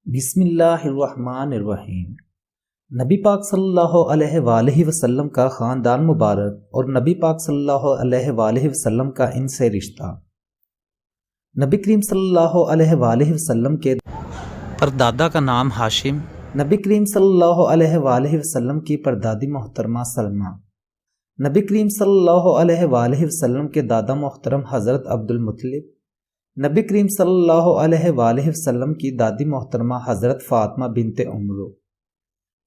بسم اللہ الرحمن الرحیم۔ نبی پاک صلی اللہ علیہ وآلہ وسلم کا خاندان مبارک اور نبی پاک صلی اللہ علیہ وآلہ وسلم کا ان سے رشتہ۔ نبی کریم صلی اللہ علیہ وآلہ وسلم کے پردادا کا نام ہاشم، نبی کریم صلی اللہ علیہ وآلہ وسلم کی پردادی محترمہ سلمہ، نبی کریم صلی اللہ علیہ وآلہ وسلم کے دادا محترم حضرت عبد المطلب، نبی کریم صلی اللہ علیہ وآلہ وسلم کی دادی محترمہ حضرت فاطمہ بنت عمرو،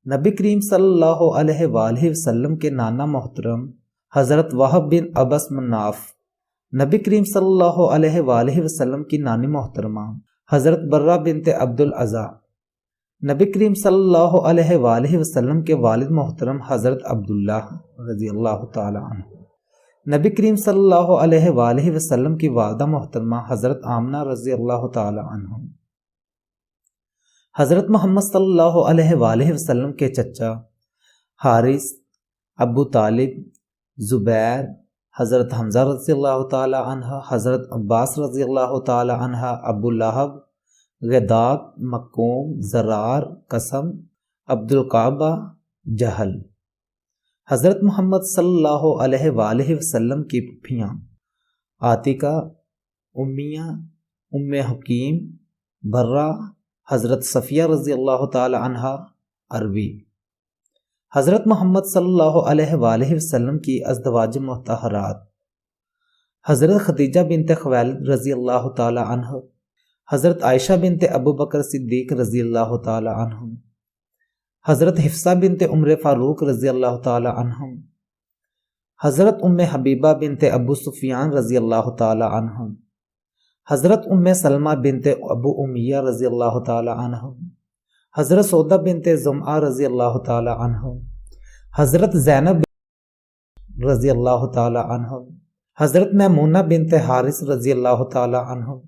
نبی کریم صلی اللہ علیہ وآلہ وسلم کے نانا محترم حضرت وہب بن ابس مناف، نبی کریم صلی اللہ علیہ وآلہ وسلم کی نانی محترمہ حضرت برہ بنت عبد العزا، نبی کریم صلی اللہ علیہ وآلہ وسلم کے والد محترم حضرت عبداللہ رضی اللہ تعالی عنہ، نبی کریم صلی اللہ علیہ وآلہ وسلم کی والدہ محترمہ حضرت آمنہ رضی اللہ تعالی عنہ، حضرت محمد صلی اللہ علیہ وآلہ وسلم کے چچا حارث، ابو طالب، زبیر، حضرت حمزہ رضی اللہ تعالی عنہ، حضرت عباس رضی اللہ تعالی عنہ، ابو لہب، غداق، مکوم، زرار، قسم، عبد القعبہ، جہل، حضرت محمد صلی اللہ علیہ وآلہ وسلم کی پھوپھیاں عاتقہ، امیہ، ام حکیم، برہ، حضرت صفیہ رضی اللہ تعالی عنہ عربی، حضرت محمد صلی اللہ علیہ وآلہ وسلم کی ازدواج مطہرات حضرت خدیجہ بنت خویلد رضی اللہ تعالی عنہ، حضرت عائشہ بنت ابو بکر صدیق رضی اللہ تعالی عنہ، حضرت حفصہ بنت عمر فاروق رضی اللہ تعالی عنہ، حضرت ام حبیبہ بنت ابو سفیان رضی اللہ تعالی عنہ، حضرت ام سلمہ بنت ابو امیہ رضی اللہ تعالی عنہ، حضرت سودہ بنت زمعہ رضی اللہ تعالی عنہ، حضرت زینب رضی اللہ تعالی عنہ، حضرت میمونہ بنت حارث رضی اللہ تعالی عنہ،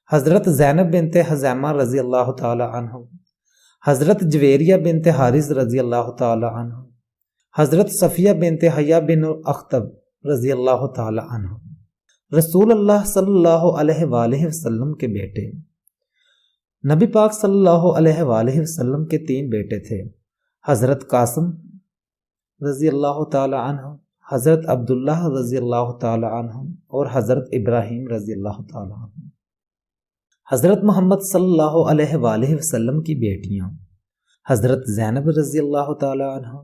حضرت زینب بنت حزیمہ رضی اللہ تعالی عنہ، حضرت جویریہ بنت حارث رضی اللہ تعالی عنہ، حضرت صفیہ بنت حیہ بن اخطب رضی اللہ تعالی عنہ۔ رسول اللہ صلی اللہ علیہ وآلہ وسلم کے بیٹے۔ نبی پاک صلی اللہ علیہ وآلہ وسلم کے 3 بیٹے تھے، حضرت قاسم رضی اللہ تعالی عنہ، حضرت عبداللہ رضی اللہ تعالی عنہ اور حضرت ابراہیم رضی اللہ تعالی عنہ۔ حضرت محمد صلی اللہ علیہ وآلہ وسلم کی بیٹیاں حضرت زینب رضی اللہ تعالی عنہ،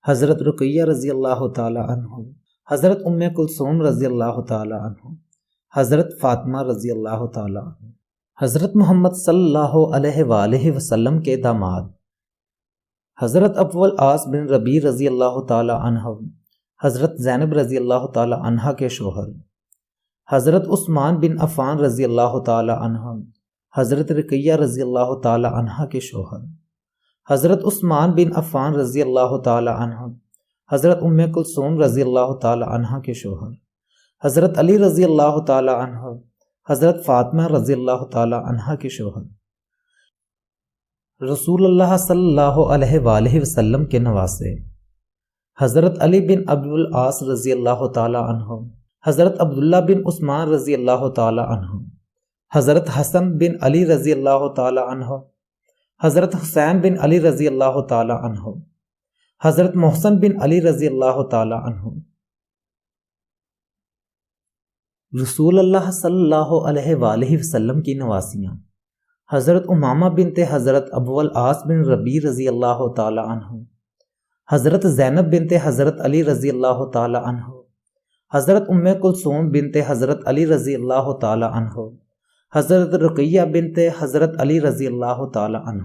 حضرت رقیہ رضی اللہ تعالی عنہ، حضرت ام کلثوم رضی اللہ تعالی عنہ، حضرت فاطمہ رضی اللہ تعالی عنہ۔ حضرت محمد صلی اللہ علیہ وآلہ وسلم کے داماد حضرت ابو العاص بن ربیع رضی اللہ تعالی عنہ، حضرت زینب رضی اللہ تعالی عنہ کے شوہر، حضرت عثمان بن عفان رضی اللہ تعالی عنہ، حضرت رقیہ رضی اللہ تعالی عنہ کے شوہر، حضرت عثمان بن عفان رضی اللہ تعالی عنہ، حضرت ام کلثوم رضی اللہ تعالی عنہ کے شوہر، حضرت علی رضی اللہ تعالی عنہ، حضرت فاطمہ رضی اللہ تعالی عنہ کے شوہر۔ رسول اللہ صلی اللہ علیہ وآلہ وسلم کے نواسے حضرت علی بن ابی العاص رضی اللہ تعالی عنہ، حضرت عبداللہ بن عثمان رضی اللہ تعالی عنہ، حضرت حسن بن علی رضی اللہ تعالی عنہ، حضرت حسین بن علی رضی اللہ تعالی عنہ، حضرت محسن بن علی رضی اللہ تعالی عنہ۔ رسول اللہ صلی اللہ علیہ وآلہ وسلم کی نواسیاں حضرت امامہ بنت حضرت ابو العاص بن ربیع رضی اللہ تعالی عنہ، حضرت زینب بنت حضرت علی رضی اللہ تعالی عنہ، حضرت ام کلثوم بنت حضرت علی رضی اللہ تعالی عنہ، حضرت رقیہ بنت حضرت علی رضی اللہ تعالی عنہ۔